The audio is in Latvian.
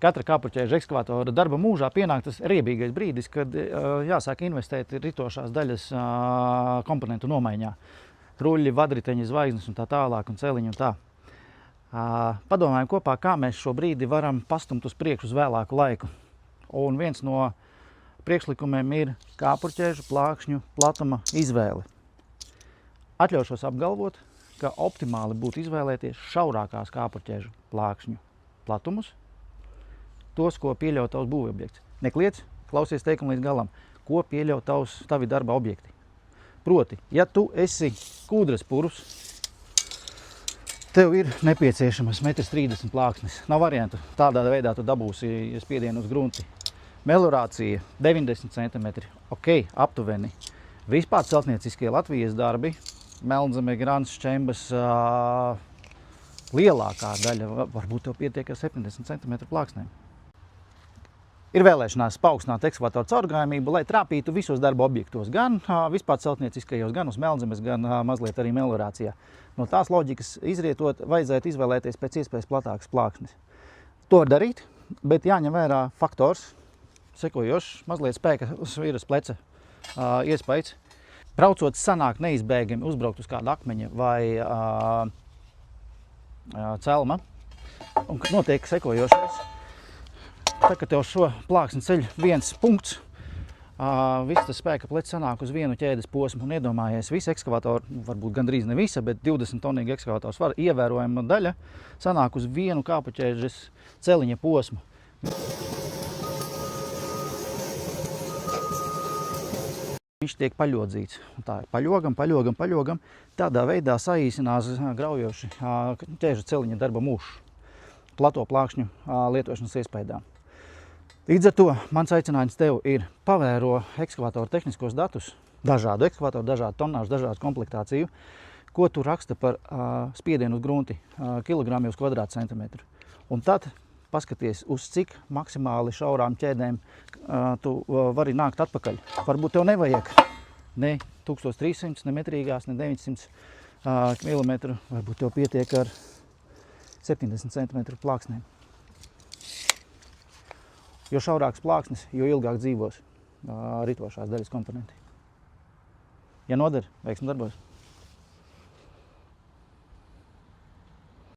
katra kāpurķēža ekskavātora darba mūžā pienāk tas riebīgais brīdis, kad jāsāk investēt ritošās daļas komponentu nomaiņā. Ruļļi, vadriteņi, zvaigznes un tā tālāk, un celiņi un tā. Padomājam kopā, kā mēs šo brīdi varam pastumt uz priekšu uz vēlāku laiku. Un viens no priekšlikumiem ir kāpurķēžu plākšņu platuma izvēle. Atļaušos apgalvot, ka optimāli būtu izvēlēties šaurākās kāpurķēžu plākšņu platumus, tos, ko pieļauj tavs būvobjekts. Nekliedz, klausies teikumu līdz galam, ko pieļauj tavi darba objekti. Proti, ja tu esi kūdras purvs, tev ir nepieciešamas 1,30 m plāksnes. Nav variantu. Tādā veidā tu dabūsi spiedienu uz grunti. Melorācija 90 cm. Ok, aptuveni. Vispār celtnieciskie Latvijas darbi, Melnzeme, Grants, Čembas, lielākā daļa, varbūt tev pietiek ar 70 cm plāksnēm. Ir vēlēšanās paaugstināt ekskavatoru caurgājamību, lai trāpītu visos darba objektos, gan vispār celtnieciskajos, gan uz Melnzemes, gan mazliet arī melorācijā. No tās loģikas izrietot, vajadzētu izvēlēties pēc iespējas platākas plāksnes. To var darīt, bet jāņem vērā faktors, sekojošs, mazliet spēka uz vīras pleca iespējas. Braucot sanāk neizbēgami uzbraukt uz kādu akmeņa vai celma, un notiek sekojošais. Tā, ka tev šo plāksni ceļ viens punkts, viss tas spēka plecs sanāk uz vienu ķēdes posmu. Un iedomājies, visa ekskavātora, varbūt gandrīz ne visa, bet 20 tonīga ekskavators var ievērojama daļa sanāk uz vienu kāpurķēžas celiņa posmu. Viņš tiek paļodzīts. Tā ir paļogam. Tādā veidā saīsinās graujoši ķēžu celiņa darba mūžs plato plākšņu lietošanas iespējām. Līdz ar to mans aicinājums tev ir pavēro ekskavatoru tehniskos datus, dažādu ekskavatoru, dažādu tonāžu, dažādu komplektāciju, ko tu raksta par spiedienu uz grunti kilogrami uz kvadrātcentimetru. Un tad paskaties, uz cik maksimāli šaurām ķēdēm tu vari nākt atpakaļ. Varbūt tev nevajag ne 1300, ne metrīgās, ne 900 mm, varbūt tev pietiek ar 70 cm plāksnēm. Jo šaurāks plāksnes, jo ilgāk dzīvos ritošās daļas komponenti. Ja noder, veiksmi darbos!